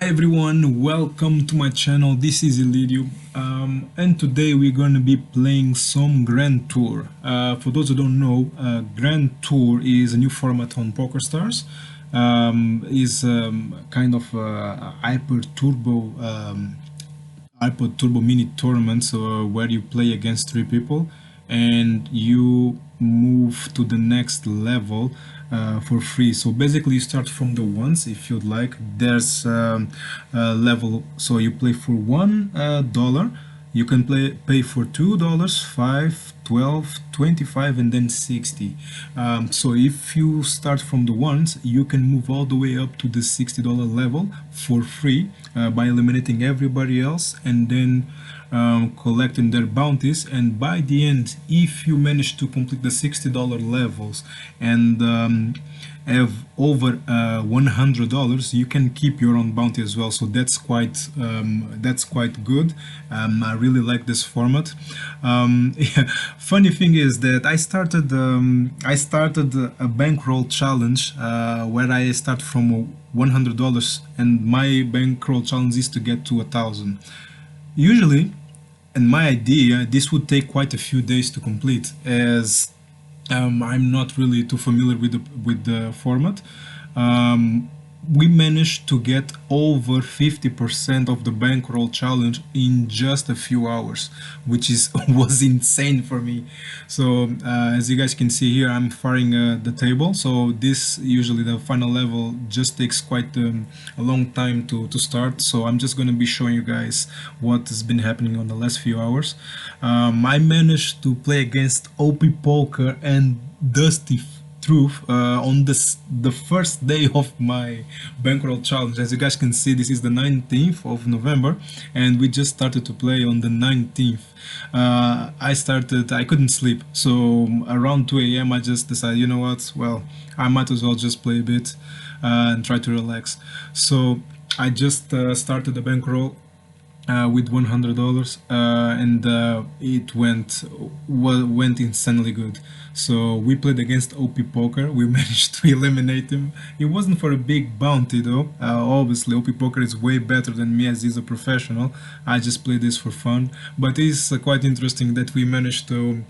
Everyone, welcome to my channel. This is Ilidio, and today we're going to be playing some Grand Tour. For those who don't know, Grand Tour is a new format on PokerStars. Is kind of hyper turbo mini tournaments where you play against three people and you move to the next level for free. So basically you start from the ones. If you'd like, there's a level, so you play for $1. You can pay for $2, 5, 12, 25, and then 60. So if you start from the ones, you can move all the way up to the $60 level for free by eliminating everybody else and then collecting their bounties. And by the end, if you manage to complete the $60 levels and have over $100, you can keep your own bounty as well. So that's quite good. I really like this format. Yeah. Funny thing is that I started a bankroll challenge where I start from $100, and my bankroll challenge is to get to 1,000. Usually, in my idea, this would take quite a few days to complete, as I'm not really too familiar with the format. We managed to get over 50% of the bankroll challenge in just a few hours, which was insane for me. So as you guys can see here, I'm firing the table. So this, usually the final level, just takes quite a long time to start. So I'm just going to be showing you guys what has been happening on the last few hours. I managed to play against OP Poker and Dusty Truth on the first day of my bankroll challenge. As you guys can see, this is the 19th of November, and we just started to play on the 19th. I couldn't sleep, so around 2 a.m. I just decided, you know what, well, I might as well just play a bit and try to relax. So I just started the bankroll with $100, and it went insanely good. So we played against OP Poker. We managed to eliminate him. It wasn't for a big bounty though. Obviously OP Poker is way better than me, as he's a professional. I just play this for fun, but it's quite interesting that we managed to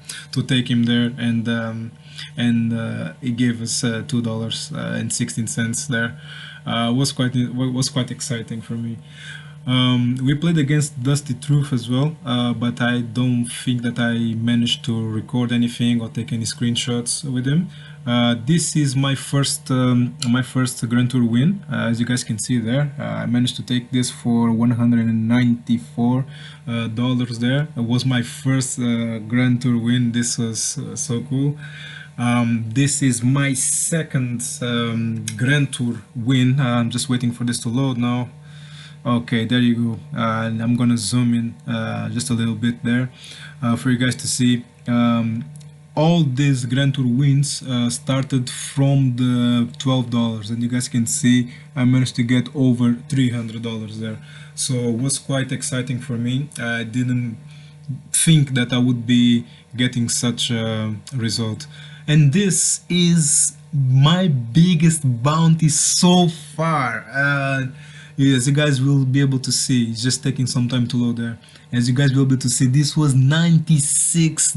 take him there, and he gave us $2.16 there. Was quite exciting for me. We played against Dusty Truth as well, but I don't think that I managed to record anything or take any screenshots with him. This is my first Grand Tour win. As you guys can see there, I managed to take this for $194 there. It was my first Grand Tour win. This was so cool. This is my second Grand Tour win. I'm just waiting for this to load now. Okay, there you go. And I'm gonna zoom in just a little bit there for you guys to see. All these Grand Tour wins started from the $12, and you guys can see I managed to get over $300 there. So it was quite exciting for me. I didn't think that I would be getting such a result. And this is my biggest bounty so far. As you guys will be able to see, it's just taking some time to load there. As you guys will be able to see, this was $96.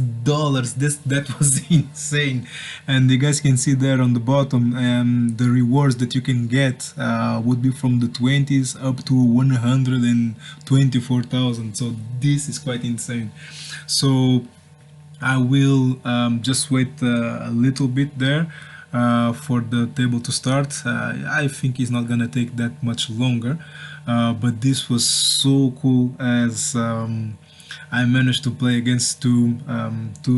That was insane. And you guys can see there on the bottom, the rewards that you can get would be from the 20s up to 124,000. So this is quite insane. So I will just wait a little bit there for the table to start. I think it's not gonna take that much longer, but this was so cool, as I managed to play against two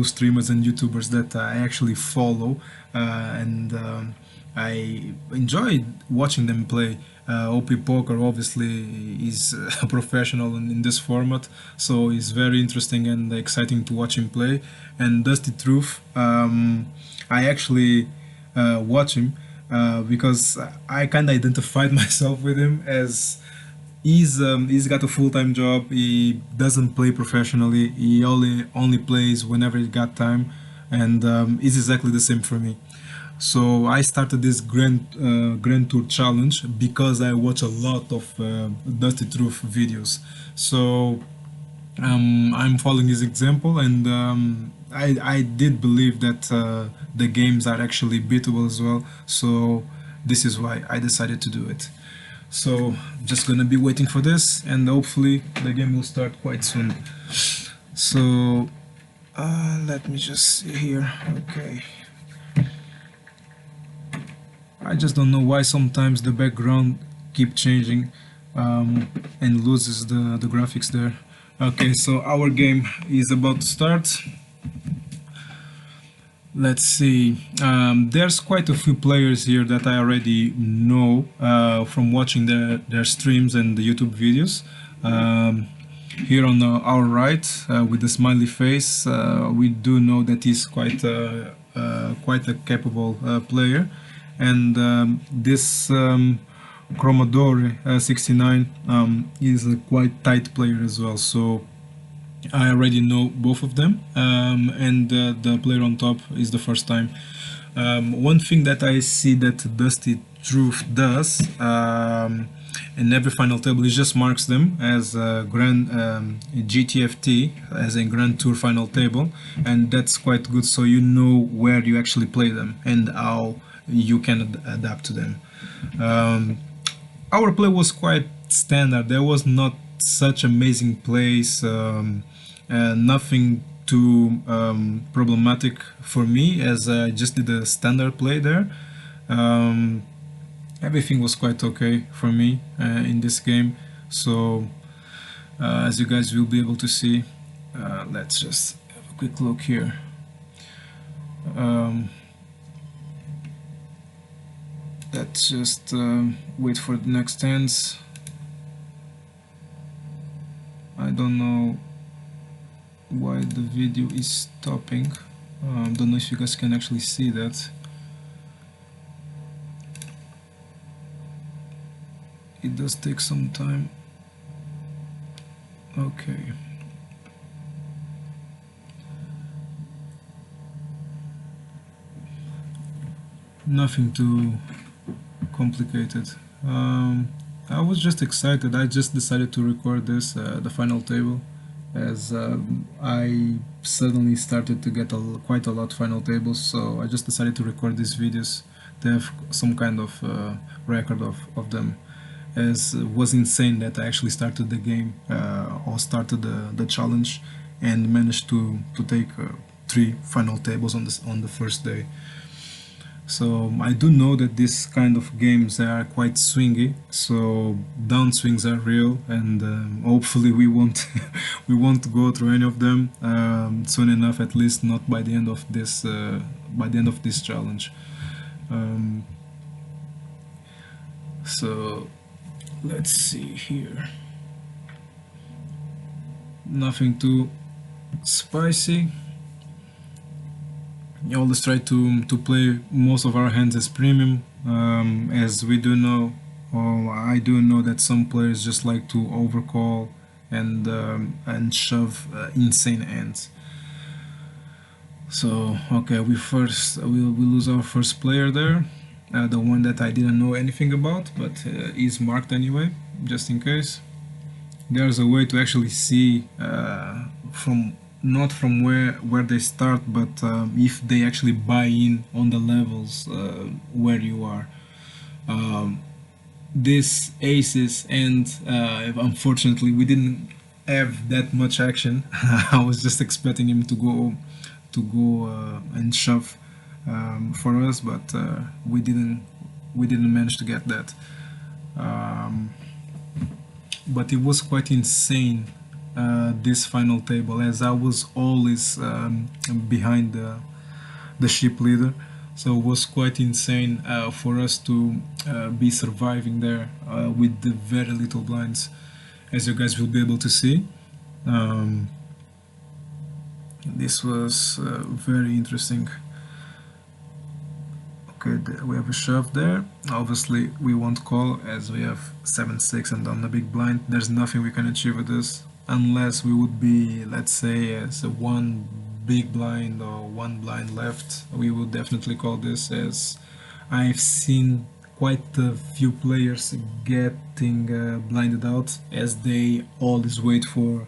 streamers and YouTubers that I actually follow, and I enjoyed watching them play. OP Poker obviously is a professional in this format, so it's very interesting and exciting to watch him play. And Dusty Truth, I actually watch him because I kind of identified myself with him, as he's got a full-time job. He doesn't play professionally. He only plays whenever he got time, and it's exactly the same for me. So I started this Grand Tour challenge because I watch a lot of Dusty Truth videos. So I'm following his example, and I did believe that the games are actually beatable as well. So this is why I decided to do it. So just gonna be waiting for this, and hopefully the game will start quite soon. So let me just see here. Okay. I just don't know why sometimes the background keep changing and loses the graphics there. Okay, so our game is about to start. Let's see. There's quite a few players here that I already know from watching their streams and the YouTube videos. Here on our right, with the smiley face, we do know that he's quite a capable player, and this Chromodore 69 is a quite tight player as well. So I already know both of them, and the player on top is the first time. One thing that I see that Dusty Truth does in every final table, he just marks them as a Grand GTFT, as a Grand Tour final table, and that's quite good. So you know where you actually play them and how you can adapt to them. Our play was quite standard. There was not such amazing plays, nothing too problematic for me, as I just did a standard play there. Um, Everything was quite okay for me in this game. So as you guys will be able to see, let's just have a quick look here. Um, let's just wait for the next hands. I don't know why the video is stopping. Don't know if you guys can actually see that. It does take some time. Okay. Nothing too complicated. I was just excited. I just decided to record this, the final table, as I suddenly started to get quite a lot final tables. So I just decided to record these videos to have some kind of record of them. As it was insane that I actually started the game or started the challenge and managed to take 3 final tables on the first day. So I do know that this kind of games are quite swingy, so downswings are real, and hopefully we won't we won't go through any of them soon enough. At least not by the end of this challenge. So let's see here. Nothing too spicy. Always try to play most of our hands as premium, as we do know, or I do know that some players just like to overcall and shove insane hands. So okay, we lose our first player there, the one that I didn't know anything about, but is marked anyway, just in case. There's a way to actually see from not from where they start, but if they actually buy in on the levels where you are. This aces, and unfortunately we didn't have that much action. I was just expecting him to go and shove for us, but we didn't manage to get that. But it was quite insane, this final table, as I was always behind the ship leader, so it was quite insane for us to be surviving there with the very little blinds, as you guys will be able to see. This was very interesting. Okay, we have a shove there. Obviously we won't call, as we have 7-6 and on the big blind there's nothing we can achieve with this, unless we would be, let's say, as a 1 big blind or one blind left. We would definitely call this, as I've seen quite a few players getting blinded out, as they always wait for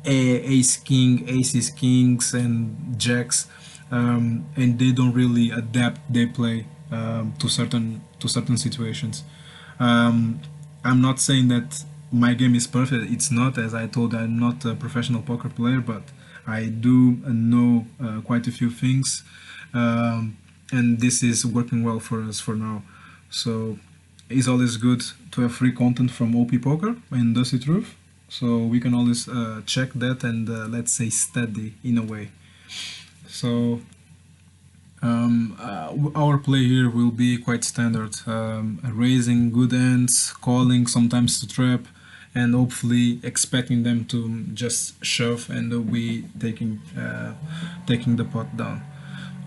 ace king, aces, kings, and jacks, and they don't really adapt their play to certain situations. Um, I'm not saying that my game is perfect. It's not, as I told, I'm not a professional poker player, but I do know quite a few things, and this is working well for us for now. So it's always good to have free content from OP Poker and Dusty Truth, so we can always check that and let's say study in a way. So our play here will be quite standard, raising good ends, calling sometimes to trap, and hopefully expecting them to just shove and we taking the pot down.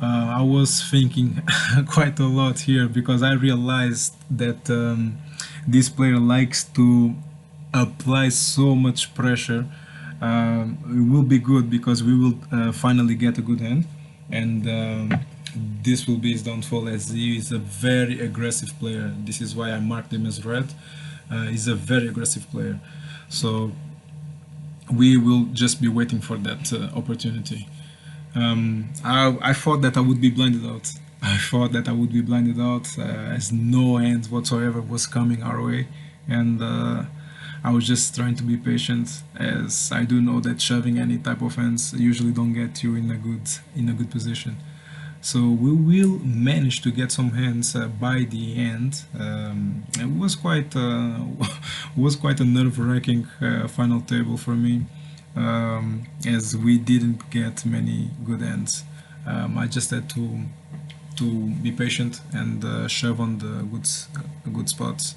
I was thinking quite a lot here because I realized that this player likes to apply so much pressure. It will be good because we will finally get a good hand, and this will be his downfall, as he is a very aggressive player. This is why I marked him as red. He's a very aggressive player, so we will just be waiting for that opportunity. I thought that I would be blinded out. I thought that I would be blinded out, as no hands whatsoever was coming our way, and I was just trying to be patient, as I do know that shoving any type of hands usually don't get you in a good position. So we will manage to get some hands by the end. It was quite was quite a nerve-wracking final table for me, as we didn't get many good ends. I just had to be patient and shove on the good spots.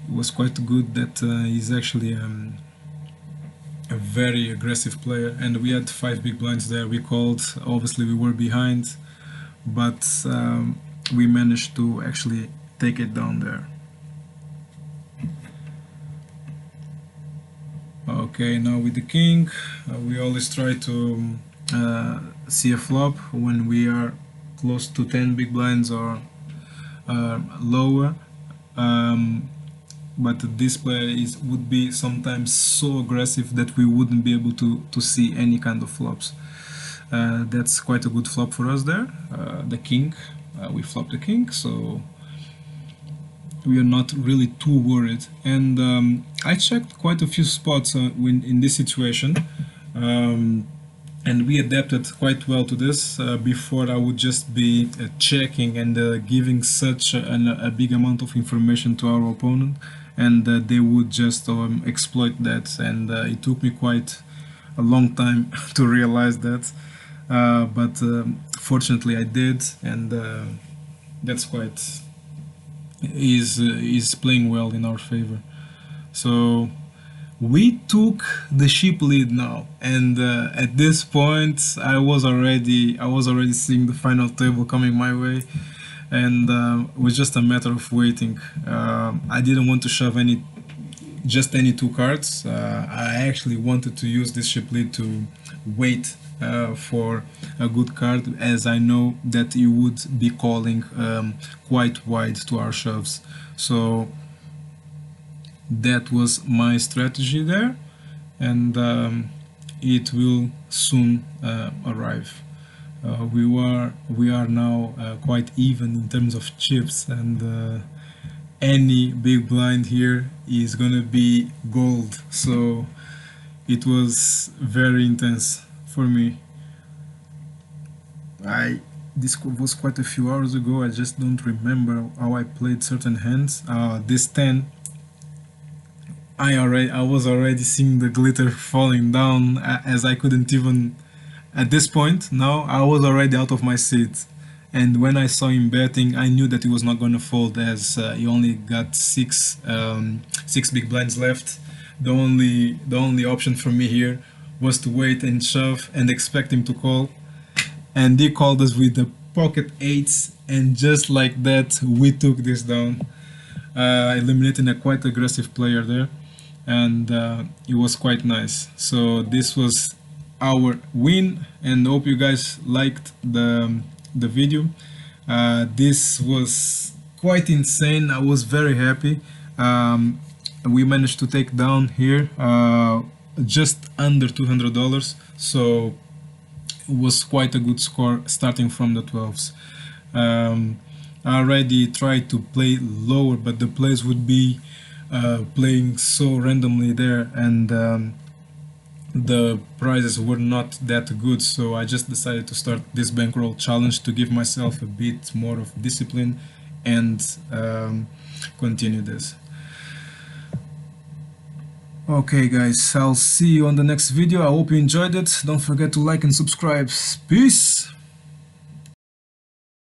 It was quite good that he's actually a very aggressive player, and we had five big blinds there. We called. Obviously, we were behind, but we managed to actually take it down there. Okay, now with the king, we always try to see a flop when we are close to 10 big blinds or lower. But this player would be sometimes so aggressive that we wouldn't be able to see any kind of flops. That's quite a good flop for us there. The king, we flopped the king, so we are not really too worried. And I checked quite a few spots in this situation, and we adapted quite well to this. Before, I would just be checking and giving such a big amount of information to our opponent, and they would just exploit that. And it took me quite a long time to realize that, but fortunately I did, and that's quite is playing well in our favor. So we took the sheep lead now, and at this point I was already seeing the final table coming my way, and it was just a matter of waiting. I didn't want to shove any two cards. I actually wanted to use this ship lead to wait for a good card, as I know that you would be calling quite wide to our shoves. So that was my strategy there, and it will soon arrive. We are now quite even in terms of chips, and any big blind here is gonna be gold. So it was very intense for me. This was quite a few hours ago. I just don't remember how I played certain hands. This 10, I was already seeing the glitter falling down, as I couldn't even at this point. Now I was already out of my seat, and when I saw him betting, I knew that he was not going to fold, as he only got six big blinds left. The only option for me here was to wait and shove and expect him to call, and he called us with the pocket eights, and just like that we took this down, eliminating a quite aggressive player there, and it was quite nice. So this was our win, and hope you guys liked the video. This was quite insane. I was very happy. We managed to take down here just under $200, so it was quite a good score starting from the 12s. I already tried to play lower, but the plays would be playing so randomly there, and the prizes were not that good, so I just decided to start this bankroll challenge to give myself a bit more of discipline and continue this. Okay guys, I'll see you on the next video. I hope you enjoyed it. Don't forget to like and subscribe. Peace!